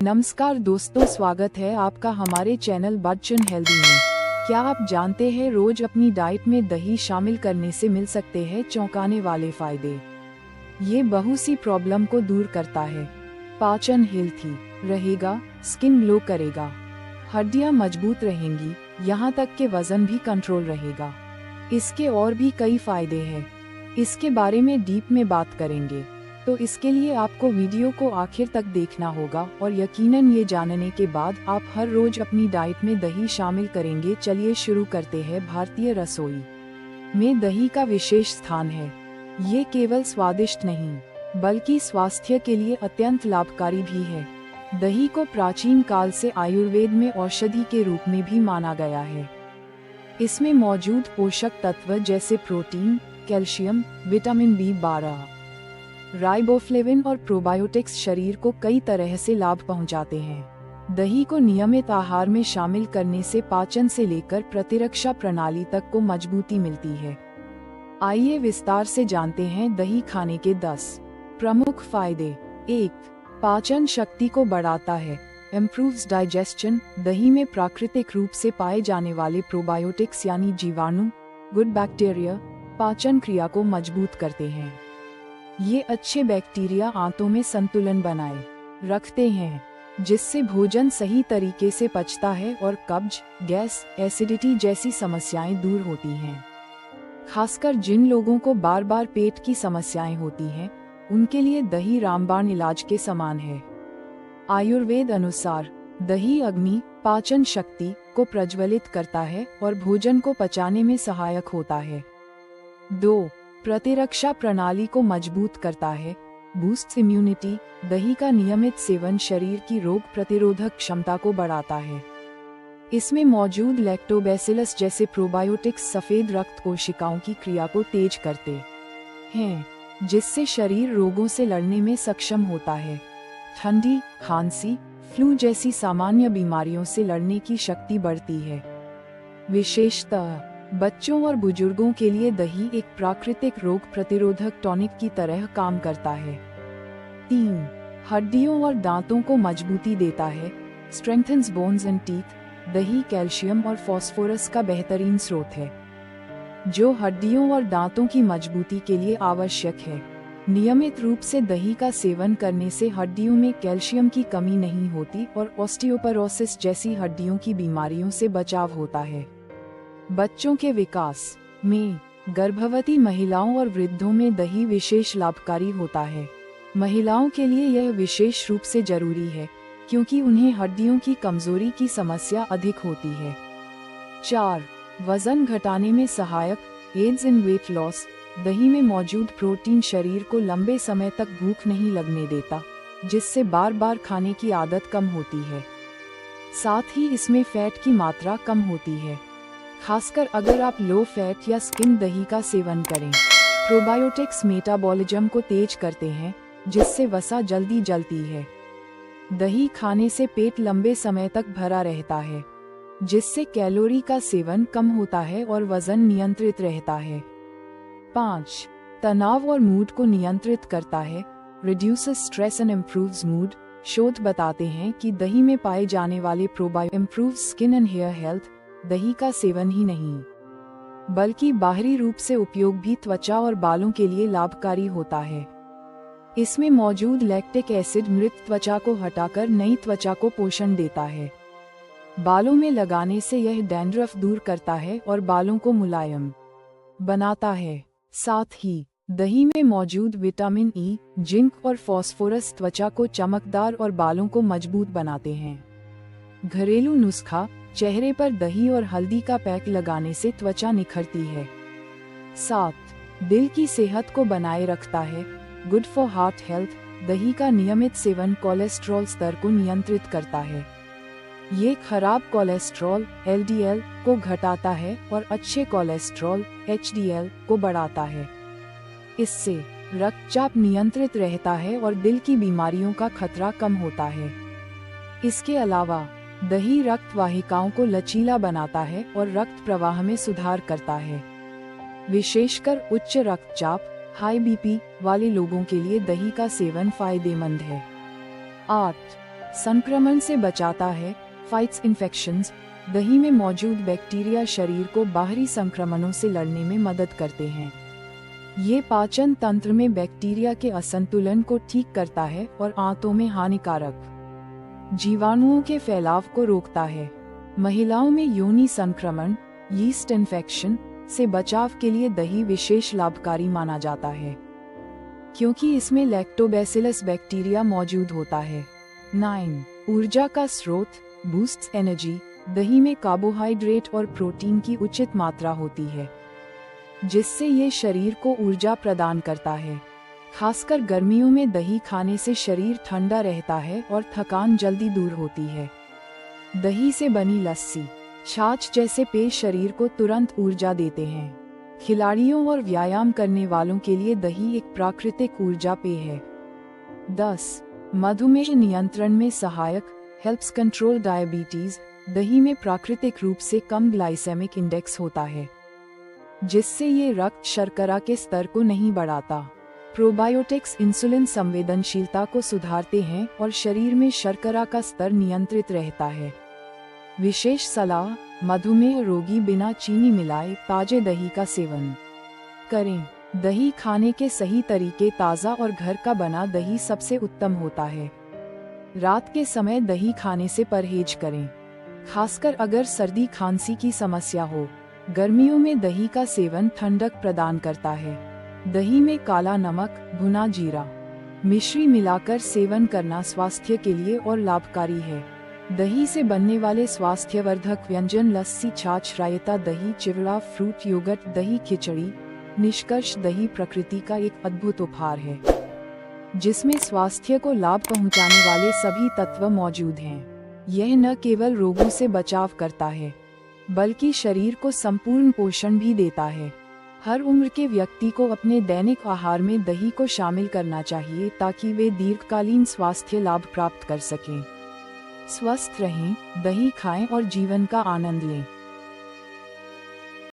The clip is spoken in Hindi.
नमस्कार दोस्तों, स्वागत है आपका हमारे चैनल बच्चन हेल्दी में। क्या आप जानते हैं रोज अपनी डाइट में दही शामिल करने से मिल सकते हैं चौंकाने वाले फायदे। ये बहुत सी प्रॉब्लम को दूर करता है। पाचन हेल्थी रहेगा, स्किन ग्लो करेगा, हड्डियां मजबूत रहेंगी, यहाँ तक के वजन भी कंट्रोल रहेगा। इसके और भी कई फायदे हैं, इसके बारे में डीप में बात करेंगे। तो इसके लिए आपको वीडियो को आखिर तक देखना होगा और यकीनन ये जानने के बाद आप हर रोज अपनी डाइट में दही शामिल करेंगे। चलिए शुरू करते हैं। भारतीय रसोई में दही का विशेष स्थान है। ये केवल स्वादिष्ट नहीं बल्कि स्वास्थ्य के लिए अत्यंत लाभकारी भी है। दही को प्राचीन काल से आयुर्वेद में औषधि के रूप में भी माना गया है। इसमें मौजूद पोषक तत्व जैसे protein, calcium, vitamin B12, riboflavin और प्रोबायोटिक्स शरीर को कई तरह से लाभ पहुंचाते हैं। दही को नियमित आहार में शामिल करने से पाचन से लेकर प्रतिरक्षा प्रणाली तक को मजबूती मिलती है। आइए विस्तार से जानते हैं दही खाने के 10 प्रमुख फायदे। 1. पाचन शक्ति को बढ़ाता है, इम्प्रूव्स डाइजेशन। दही में प्राकृतिक रूप से पाए जाने वाले प्रोबायोटिक्स यानी जीवाणु, गुड बैक्टीरिया पाचन क्रिया को मजबूत करते हैं। ये अच्छे बैक्टीरिया आंतों में संतुलन बनाए रखते हैं, जिससे भोजन सही तरीके से पचता है और कब्ज, गैस, एसिडिटी जैसी समस्याएं दूर होती हैं। खासकर जिन लोगों को बार बार पेट की समस्याएं होती हैं, उनके लिए दही रामबाण इलाज के समान है। आयुर्वेद अनुसार दही अग्नि, पाचन शक्ति को प्रज्वलित करता है और भोजन को पचाने में सहायक होता है। 2. प्रतिरक्षा प्रणाली को मजबूत करता है, बूस्ट इम्यूनिटी। दही का नियमित सेवन शरीर की रोग प्रतिरोधक क्षमता को बढ़ाता है। इसमें मौजूद लैक्टोबैसिलस जैसे प्रोबायोटिक्स सफेद रक्त कोशिकाओं की क्रिया को तेज करते हैं, जिससे शरीर रोगों से लड़ने में सक्षम होता है। ठंडी, खांसी, फ्लू जैसी सामान्य बीमारियों से लड़ने की शक्ति बढ़ती है। विशेषतः बच्चों और बुजुर्गों के लिए दही एक प्राकृतिक रोग प्रतिरोधक टॉनिक की तरह काम करता है। 3. हड्डियों और दांतों को मजबूती देता है, स्ट्रेंथन्स बोन्स एंड टीथ। दही कैल्शियम और फास्फोरस का बेहतरीन स्रोत है, जो हड्डियों और दांतों की मजबूती के लिए आवश्यक है। नियमित रूप से दही का सेवन करने से हड्डियों में कैल्शियम की कमी नहीं होती और ऑस्टियोपोरोसिस जैसी हड्डियों की बीमारियों से बचाव होता है। बच्चों के विकास में गर्भवती महिलाओं और वृद्धों में दही विशेष लाभकारी होता है। महिलाओं के लिए यह विशेष रूप से जरूरी है, क्योंकि उन्हें हड्डियों की कमजोरी की समस्या अधिक होती है। 4. वजन घटाने में सहायक, एड्स इन वेट लॉस। दही में मौजूद प्रोटीन शरीर को लंबे समय तक भूख नहीं लगने देता, जिससे बार बार खाने की आदत कम होती है। साथ ही इसमें फैट की मात्रा कम होती है, खासकर अगर आप लो फैट या स्किम दही का सेवन करें। प्रोबायोटिक्स मेटाबॉलिज्म को तेज करते हैं, जिससे वसा जल्दी जलती है। दही खाने से पेट लंबे समय तक भरा रहता है, जिससे कैलोरी का सेवन कम होता है और वजन नियंत्रित रहता है। 5. तनाव और मूड को नियंत्रित करता है, reduces stress and improves mood. शोध बताते हैं कि दही में पाए जाने वाले probiotics improves skin and hair health. दही का सेवन ही नहीं बल्कि बाहरी रूप से उपयोग भी त्वचा और बालों के लिए लाभकारी होता है। इसमें मौजूद लैक्टिक एसिड मृत त्वचा को हटाकर नई त्वचा को पोषण देता है। बालों में लगाने से यह डैंड्रफ दूर करता है और बालों को मुलायम बनाता है। साथ ही दही में मौजूद विटामिन E, जिंक और फास्फोरस त्वचा को चमकदार और बालों को मजबूत बनाते हैं। घरेलू नुस्खा, चेहरे पर दही और हल्दी का पैक लगाने से त्वचा निखरती है। 7. दिल की सेहत को बनाए रखता है, गुड फॉर हार्ट हेल्थ। दही का नियमित सेवन कोलेस्ट्रॉल स्तर को नियंत्रित करता है। ये खराब कोलेस्ट्रॉल LDL को घटाता है और अच्छे कोलेस्ट्रॉल HDL को बढ़ाता है। इससे रक्तचाप नियंत्रित रहता है और दिल की बीमारियों का खतरा कम होता है। इसके अलावा दही रक्त वाहिकाओं को लचीला बनाता है और रक्त प्रवाह में सुधार करता है। विशेषकर उच्च रक्तचाप, हाई BP वाले लोगों के लिए दही का सेवन फायदेमंद है। 8. संक्रमण से बचाता है, फाइट्स इन्फेक्शंस। दही में मौजूद बैक्टीरिया शरीर को बाहरी संक्रमणों से लड़ने में मदद करते हैं। ये पाचन तंत्र में बैक्टीरिया के असंतुलन को ठीक करता है और आंतों में हानिकारक जीवाणुओं के फैलाव को रोकता है। महिलाओं में योनि संक्रमण, यीस्ट इन्फेक्शन से बचाव के लिए दही विशेष लाभकारी माना जाता है, क्योंकि इसमें लैक्टोबैसिलस बैक्टीरिया मौजूद होता है। 9. ऊर्जा का स्रोत, बूस्ट्स एनर्जी। दही में कार्बोहाइड्रेट और प्रोटीन की उचित मात्रा होती है, जिससे ये शरीर को ऊर्जा प्रदान करता है। खासकर गर्मियों में दही खाने से शरीर ठंडा रहता है और थकान जल्दी दूर होती है। दही से बनी लस्सी, छाछ जैसे पेय शरीर को तुरंत ऊर्जा देते हैं। खिलाड़ियों और व्यायाम करने वालों के लिए दही एक प्राकृतिक ऊर्जा पेय है। 10. मधुमेह नियंत्रण में सहायक, हेल्प्स कंट्रोल डायबिटीज। दही में प्राकृतिक रूप से कम ग्लाइसेमिक इंडेक्स होता है, जिससे ये रक्त शर्करा के स्तर को नहीं बढ़ाता। प्रोबायोटिक्स इंसुलिन संवेदनशीलता को सुधारते हैं और शरीर में शर्करा का स्तर नियंत्रित रहता है। विशेष सलाह, मधुमेह रोगी बिना चीनी मिलाए ताजे दही का सेवन करें। दही खाने के सही तरीके, ताज़ा और घर का बना दही सबसे उत्तम होता है। रात के समय दही खाने से परहेज करें, खासकर अगर सर्दी खांसी की समस्या हो। गर्मियों में दही का सेवन ठंडक प्रदान करता है। दही में काला नमक, भुना जीरा, मिश्री मिलाकर सेवन करना स्वास्थ्य के लिए और लाभकारी है। दही से बनने वाले स्वास्थ्यवर्धक व्यंजन लस्सी, छाछ, रायता, दही चिवड़ा, फ्रूट योगर्ट, दही खिचड़ी। निष्कर्ष, दही प्रकृति का एक अद्भुत उपहार है, जिसमें स्वास्थ्य को लाभ पहुंचाने वाले सभी तत्व मौजूद हैं। यह न केवल रोगों से बचाव करता है, बल्कि शरीर को संपूर्ण पोषण भी देता है। हर उम्र के व्यक्ति को अपने दैनिक आहार में दही को शामिल करना चाहिए, ताकि वे दीर्घकालीन स्वास्थ्य लाभ प्राप्त कर सकें। स्वस्थ रहें, दही खाएं और जीवन का आनंद लें।